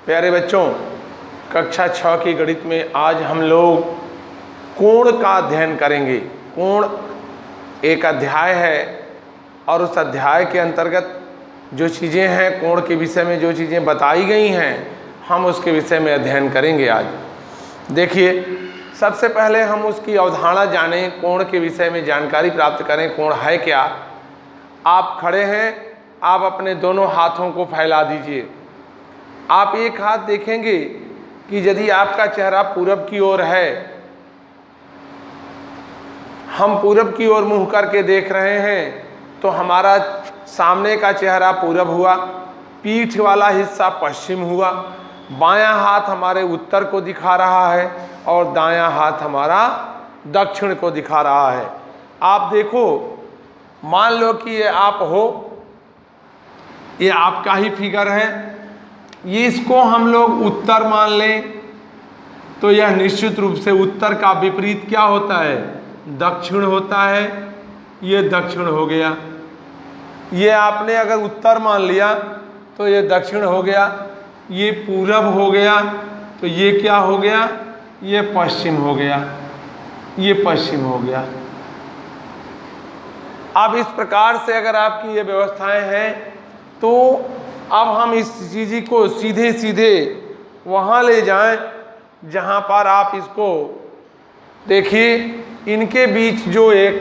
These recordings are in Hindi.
प्यारे बच्चों, कक्षा 6 की गणित में आज हम लोग कोण का अध्ययन करेंगे। कोण एक अध्याय है और उस अध्याय के अंतर्गत जो चीज़ें हैं, कोण के विषय में जो चीज़ें बताई गई हैं, हम उसके विषय में अध्ययन करेंगे आज। देखिए, सबसे पहले हम उसकी अवधारणा जानें, कोण के विषय में जानकारी प्राप्त करें। कोण है क्या? आप खड़े हैं, आप अपने दोनों हाथों को फैला दीजिए। आप एक हाथ देखेंगे कि यदि आपका चेहरा पूरब की ओर है, हम पूरब की ओर मुंह करके देख रहे हैं, तो हमारा सामने का चेहरा पूरब हुआ, पीठ वाला हिस्सा पश्चिम हुआ, बायां हाथ हमारे उत्तर को दिखा रहा है और दायां हाथ हमारा दक्षिण को दिखा रहा है। आप देखो, मान लो कि ये आप हो, ये आपका ही फिगर है, ये इसको हम लोग उत्तर मान लें, तो यह निश्चित रूप से उत्तर का विपरीत क्या होता है? दक्षिण होता है। ये दक्षिण हो गया। ये आपने अगर उत्तर मान लिया तो ये दक्षिण हो गया। ये पूरब हो गया तो ये क्या हो गया? ये पश्चिम हो गया। ये पश्चिम हो गया। अब इस प्रकार से अगर आपकी ये व्यवस्थाएं हैं, तो अब हम इस चीज़ को सीधे सीधे वहाँ ले जाएं जहाँ पर आप इसको देखिए। इनके बीच जो एक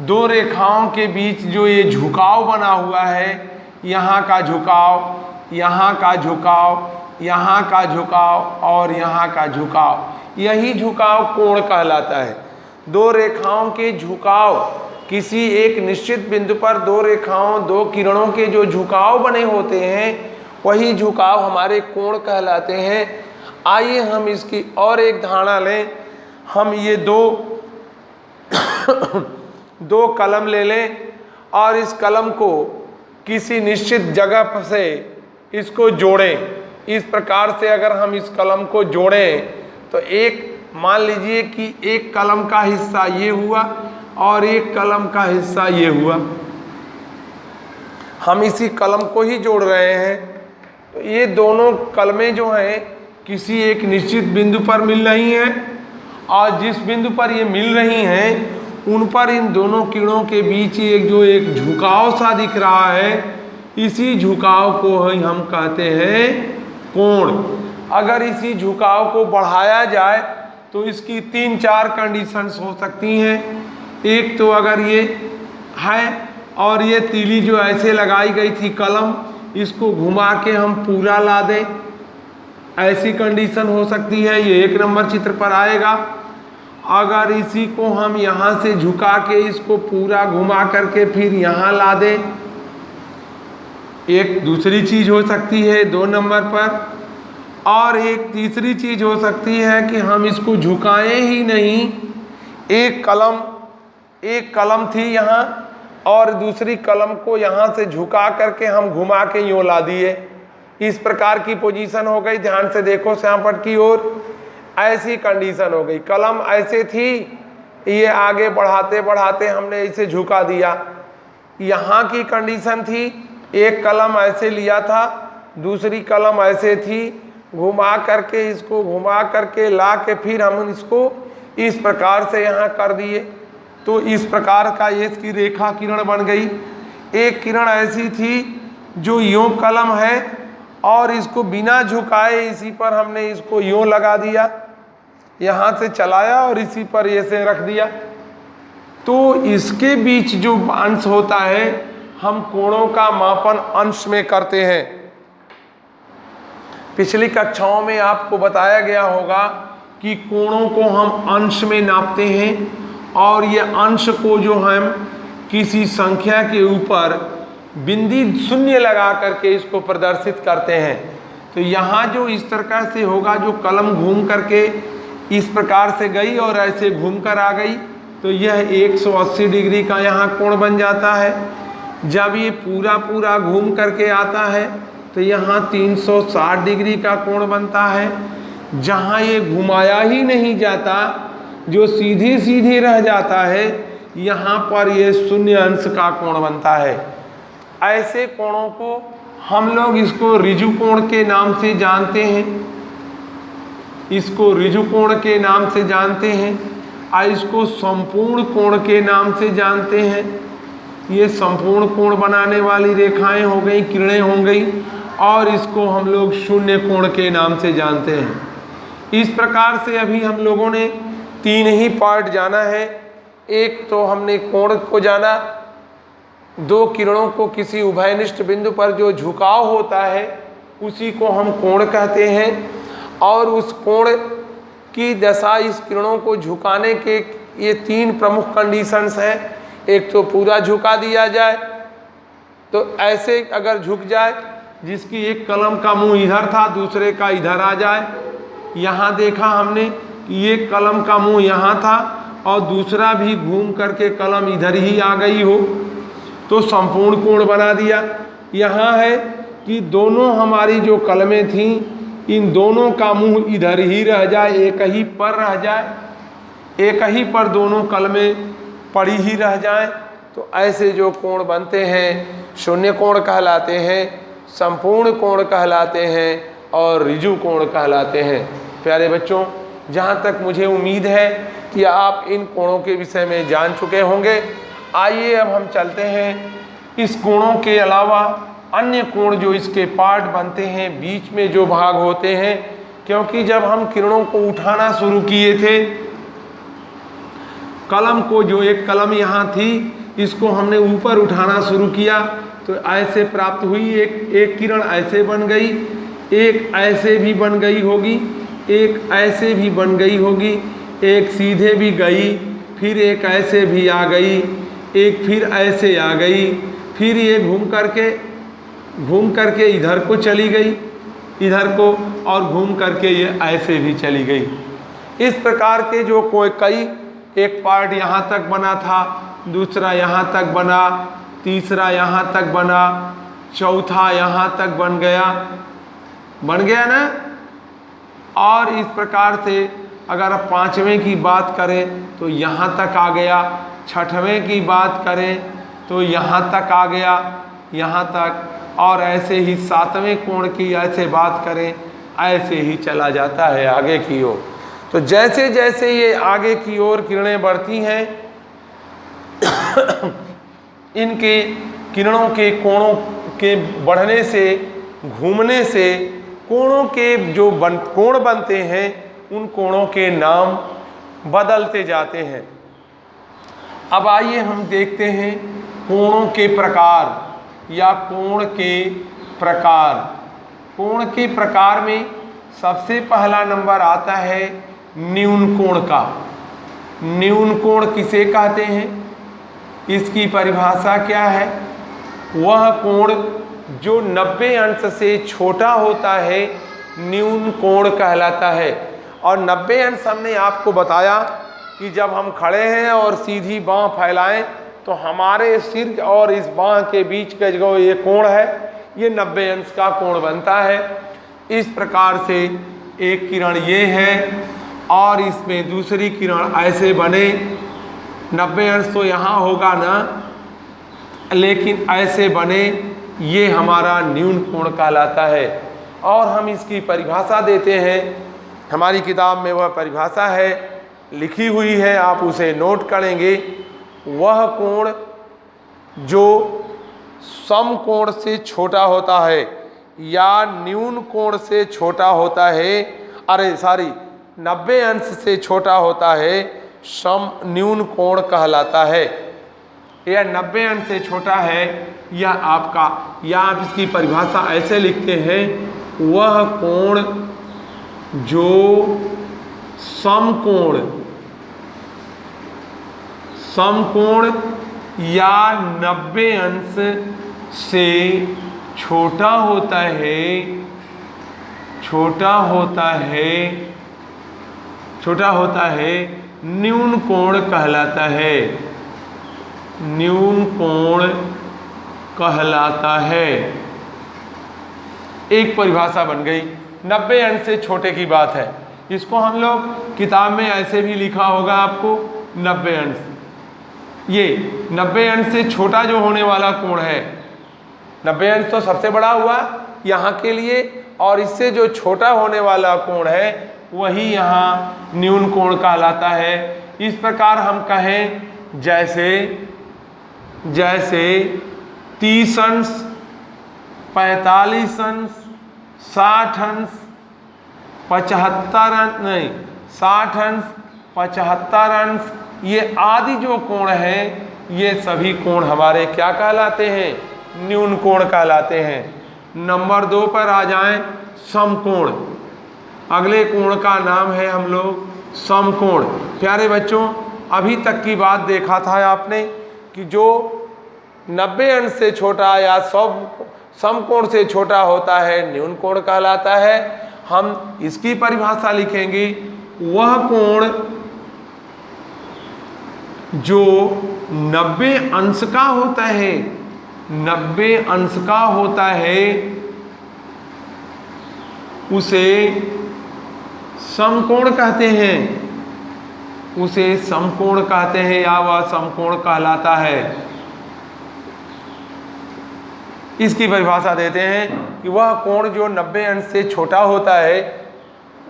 दो रेखाओं के बीच जो ये झुकाव बना हुआ है, यहाँ का झुकाव, यहाँ का झुकाव, यहाँ का झुकाव और यहाँ का झुकाव, यही झुकाव कोण कहलाता है। दो रेखाओं के झुकाव, किसी एक निश्चित बिंदु पर दो रेखाओं, दो किरणों के जो झुकाव बने होते हैं, वही झुकाव हमारे कोण कहलाते हैं। आइए हम इसकी और एक धारणा लें। हम ये दो कलम ले लें और इस कलम को किसी निश्चित जगह से इसको जोड़ें। इस प्रकार से अगर हम इस कलम को जोड़ें तो एक मान लीजिए कि एक कलम का हिस्सा ये हुआ और एक कलम का हिस्सा ये हुआ। हम इसी कलम को ही जोड़ रहे हैं, तो ये दोनों कलमें जो हैं किसी एक निश्चित बिंदु पर मिल रही हैं, और जिस बिंदु पर ये मिल रही हैं उन पर इन दोनों किरणों के बीच एक झुकाव सा दिख रहा है, इसी झुकाव को हम कहते हैं कोण। अगर इसी झुकाव को बढ़ाया जाए तो इसकी 3-4 कंडीशंस हो सकती हैं। एक तो अगर ये है और ये तीली जो ऐसे लगाई गई थी कलम, इसको घुमा के हम पूरा ला दें, ऐसी कंडीशन हो सकती है। ये 1 नंबर चित्र पर आएगा। अगर इसी को हम यहाँ से झुका के इसको पूरा घुमा करके फिर यहाँ ला दें, एक दूसरी चीज़ हो सकती है 2 नंबर पर। और एक तीसरी चीज़ हो सकती है कि हम इसको झुकाएं ही नहीं। एक कलम थी यहाँ और दूसरी कलम को यहाँ से झुका करके हम घुमा के यूँ ला दिए। इस प्रकार की पोजीशन हो गई। ध्यान से देखो श्यामपट्ट की ओर, ऐसी कंडीशन हो गई। कलम ऐसे थी, ये आगे बढ़ाते बढ़ाते हमने इसे झुका दिया। यहाँ की कंडीशन थी, एक कलम ऐसे लिया था, दूसरी कलम ऐसे थी, घुमा करके इसको घुमा करके ला के फिर हम इसको इस प्रकार से यहाँ कर दिए। तो इस प्रकार का ये इसकी रेखा किरण बन गई। एक किरण ऐसी थी जो यूँ कलम है और इसको बिना झुकाए इसी पर हमने इसको यूँ लगा दिया, यहाँ से चलाया और इसी पर ये से रख दिया। तो इसके बीच जो अंश होता है, हम कोणों का मापन अंश में करते हैं। पिछली कक्षाओं में आपको बताया गया होगा कि कोणों को हम अंश में नापते हैं और ये अंश को जो हम किसी संख्या के ऊपर बिंदी शून्य लगा करके इसको प्रदर्शित करते हैं। तो यहाँ जो इस तरह से होगा, जो कलम घूम करके इस प्रकार से गई और ऐसे घूम कर आ गई, तो यह 180 डिग्री का यहाँ कोण बन जाता है। जब ये पूरा घूम करके आता है तो यहाँ 360 डिग्री का कोण बनता है। जहाँ ये घुमाया ही नहीं जाता, जो सीधी रह जाता है, यहाँ पर ये शून्य अंश का कोण बनता है। ऐसे कोणों को हम लोग इसको ऋजु कोण के नाम से जानते हैं, इसको ऋजु कोण के नाम से जानते हैं और इसको संपूर्ण कोण के नाम से जानते हैं। ये संपूर्ण कोण बनाने वाली रेखाएं हो गई, किरणें हो गई, और इसको हम लोग शून्य कोण के नाम से जानते हैं। इस प्रकार से अभी हम लोगों ने 3 ही पार्ट जाना है। एक तो हमने कोण को जाना, 2 किरणों को किसी उभयनिष्ठ बिंदु पर जो झुकाव होता है उसी को हम कोण कहते हैं, और उस कोण की दशा इस किरणों को झुकाने के ये 3 प्रमुख कंडीशंस हैं। एक तो पूरा झुका दिया जाए, तो ऐसे अगर झुक जाए जिसकी एक कलम का मुंह इधर था दूसरे का इधर आ जाए। यहाँ देखा हमने कि ये कलम का मुंह यहाँ था और दूसरा भी घूम करके कलम इधर ही आ गई हो, तो संपूर्ण कोण बना दिया। यहाँ है कि दोनों हमारी जो कलमें थीं, इन दोनों का मुंह इधर ही रह जाए, एक ही पर रह जाए, एक ही पर दोनों कलमें पड़ी ही रह जाए, तो ऐसे जो कोण बनते हैं शून्य कोण कहलाते हैं, संपूर्ण कोण कहलाते हैं और ऋजु कोण कहलाते हैं। प्यारे बच्चों, जहाँ तक मुझे उम्मीद है कि आप इन कोणों के विषय में जान चुके होंगे। आइए अब हम चलते हैं इस कोणों के अलावा अन्य कोण जो इसके पार्ट बनते हैं, बीच में जो भाग होते हैं, क्योंकि जब हम किरणों को उठाना शुरू किए थे, कलम को, जो एक कलम यहाँ थी, इसको हमने ऊपर उठाना शुरू किया तो ऐसे प्राप्त हुई। एक किरण ऐसे बन गई, एक ऐसे भी बन गई होगी, एक ऐसे भी बन गई होगी, एक सीधे भी गई, फिर एक ऐसे भी आ गई, एक फिर ऐसे आ गई, फिर ये घूम करके इधर को चली गई, इधर को, और घूम करके ये ऐसे भी चली गई। इस प्रकार के जो कई, एक पार्ट यहाँ तक बना था, दूसरा यहाँ तक बना, तीसरा यहाँ तक बना, चौथा यहाँ तक बन गया ना। और इस प्रकार से अगर अब 5वें की बात करें तो यहाँ तक आ गया, 6वें की बात करें तो यहाँ तक आ गया, यहाँ तक, और ऐसे ही 7वें कोण की ऐसे बात करें, ऐसे ही चला जाता है आगे की ओर। तो जैसे जैसे ये आगे की ओर किरणें बढ़ती हैं, इनके किरणों के कोणों के बढ़ने से, घूमने से कोणों के जो कोण बनते हैं, उन कोणों के नाम बदलते जाते हैं। अब आइए हम देखते हैं कोणों के प्रकार या कोण के प्रकार। कोण के प्रकार में सबसे पहला नंबर आता है न्यून कोण का। न्यून कोण किसे कहते हैं? इसकी परिभाषा क्या है? वह कोण जो 90 अंश से छोटा होता है न्यून कोण कहलाता है। और 90 अंश हमने आपको बताया कि जब हम खड़े हैं और सीधी बाँह फैलाएं तो हमारे सिर और इस बाँह के बीच का जो ये कोण है, ये 90 अंश का कोण बनता है। इस प्रकार से एक किरण ये है और इसमें दूसरी किरण ऐसे बने। 90 अंश तो यहाँ होगा ना, लेकिन ऐसे बने, ये हमारा न्यून कोण कहलाता है। और हम इसकी परिभाषा देते हैं, हमारी किताब में वह परिभाषा है, लिखी हुई है, आप उसे नोट करेंगे। वह कोण जो समकोण से छोटा होता है या न्यून कोण से छोटा होता है, 90 अंश से छोटा होता है, न्यून कोण कहलाता है। या 90 अंश से छोटा है, या आपका, या आप इसकी परिभाषा ऐसे लिखते हैं, वह कोण जो समकोण या 90 अंश से छोटा होता है, न्यून कोण कहलाता है। न्यून कोण कहलाता है। एक परिभाषा बन गई। 90 अंश से छोटे की बात है, इसको हम लोग किताब में ऐसे भी लिखा होगा आपको, 90 अंश। ये 90 अंश से छोटा जो होने वाला कोण है, 90 अंश तो सबसे बड़ा हुआ यहाँ के लिए, और इससे जो छोटा होने वाला कोण है वही यहाँ न्यून कोण कहलाता है। इस प्रकार हम कहें जैसे 30 अंश, 45 अंश, 60 अंश, 75 अंश, नहीं 60 अंश, 75 अंश, ये आदि जो कोण है ये सभी कोण हमारे क्या कहलाते हैं? न्यून कोण कहलाते हैं। नंबर 2 पर आ जाएं, समकोण। अगले कोण का नाम है हम लोग समकोण। प्यारे बच्चों, अभी तक की बात देखा था आपने कि जो 90 अंश से छोटा या समकोण से छोटा होता है न्यून कोण कहलाता है। हम इसकी परिभाषा लिखेंगे, वह कोण जो 90 अंश का होता है, 90 अंश का होता है, उसे समकोण कहते हैं, उसे समकोण कहते हैं या वह समकोण कहलाता है। इसकी परिभाषा देते हैं कि वह कोण जो 90 अंश से छोटा होता है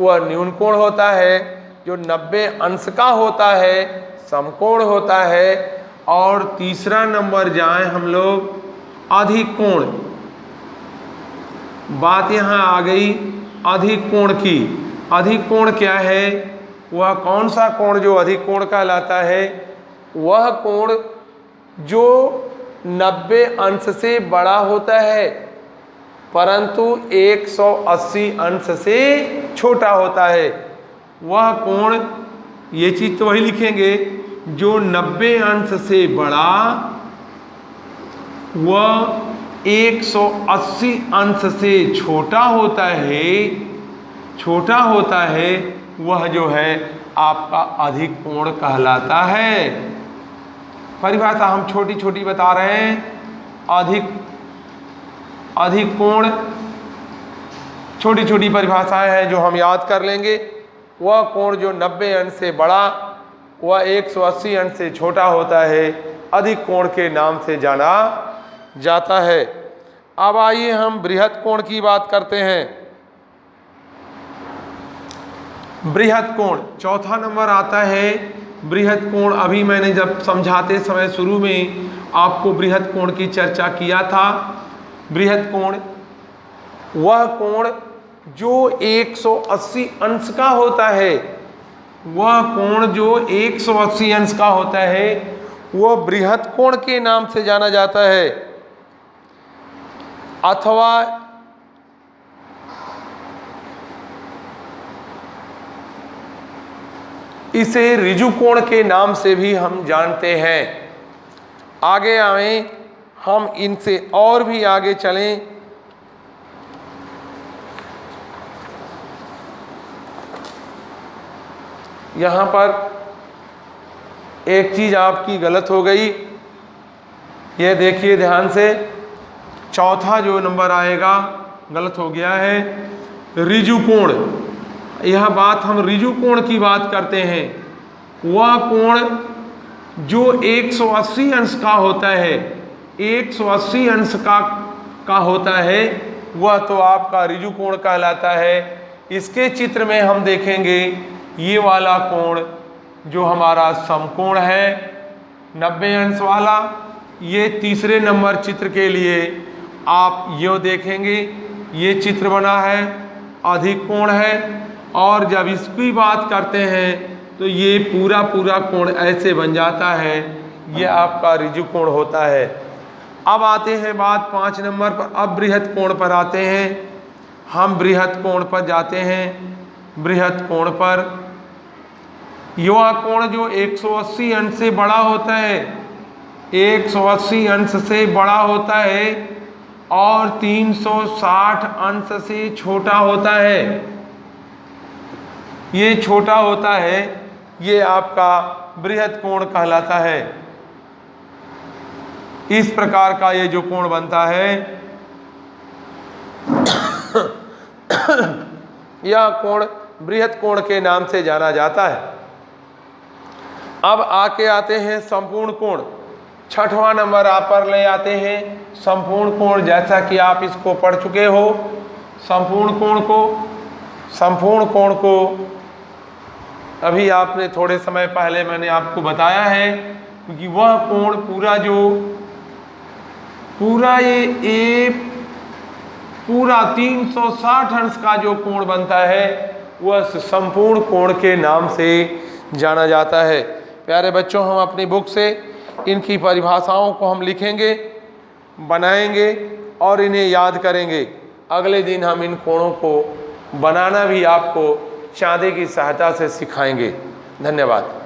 वह न्यून कोण होता है, जो 90 अंश का होता है समकोण होता है। और तीसरा नंबर जाएं हम लोग अधिक कोण। बात यहाँ आ गई अधिक कोण की। अधिक कोण क्या है? वह कौन सा कोण जो अधिक कोण कहलाता है? वह कोण जो 90 अंश से बड़ा होता है परंतु 180 अंश से छोटा होता है। वह कोण, ये चीज तो वही लिखेंगे, जो 90 अंश से बड़ा वह 180 अंश से छोटा होता है, वह जो है आपका अधिक कोण कहलाता है। परिभाषा हम छोटी छोटी बता रहे हैं। अधिक कोण छोटी छोटी परिभाषाएं हैं जो हम याद कर लेंगे। वह कोण जो 90 अंश से बड़ा वह 180 अंश से छोटा होता है, अधिक कोण के नाम से जाना जाता है। अब आइए हम बृहत कोण की बात करते हैं। बृहत कोण चौथा नंबर आता है। बृहत कोण अभी मैंने जब समझाते समय शुरू में आपको बृहत कोण की चर्चा किया था। बृहत कोण वह कोण जो 180 अंश का होता है, वह कोण जो 180 अंश का होता है वह बृहत कोण के नाम से जाना जाता है, अथवा इसे ऋजु कोण के नाम से भी हम जानते हैं। आगे आएं, हम इनसे और भी आगे चलें। यहाँ पर एक चीज आपकी गलत हो गई, ये देखिए ध्यान से। चौथा जो नंबर आएगा गलत हो गया है, ऋजु कोण। यह बात हम ऋजु कोण की बात करते हैं। वह कोण जो 180 अंश का होता है, 180 अंश का होता है, वह तो आपका ऋजु कोण कहलाता है। इसके चित्र में हम देखेंगे ये वाला कोण जो हमारा समकोण है 90 अंश वाला, ये तीसरे नंबर चित्र के लिए आप यो देखेंगे, ये चित्र बना है, अधिक कोण है। और जब इसकी बात करते हैं तो ये पूरा कोण ऐसे बन जाता है, ये आपका ऋजु कोण होता है। अब आते हैं बात 5 नंबर पर। अब बृहत कोण पर आते हैं। हम बृहत कोण पर जाते हैं। बृहत कोण पर यह कोण जो 180 अंश से बड़ा होता है, 180 अंश से बड़ा होता है और 360 अंश से छोटा होता है, ये छोटा होता है, ये आपका बृहत कोण कहलाता है। इस प्रकार का ये जो कोण बनता है यह कोण बृहत कोण के नाम से जाना जाता है। अब आके आते हैं संपूर्ण कोण। छठवां नंबर आप पर ले आते हैं संपूर्ण कोण, जैसा कि आप इसको पढ़ चुके हो। संपूर्ण कोण को अभी आपने थोड़े समय पहले मैंने आपको बताया है, क्योंकि वह कोण पूरा 360 अंश का जो कोण बनता है वह संपूर्ण कोण के नाम से जाना जाता है। प्यारे बच्चों, हम अपनी बुक से इनकी परिभाषाओं को हम लिखेंगे, बनाएंगे और इन्हें याद करेंगे। अगले दिन हम इन कोणों को बनाना भी आपको चाँदे की सहायता से सिखाएंगे। धन्यवाद।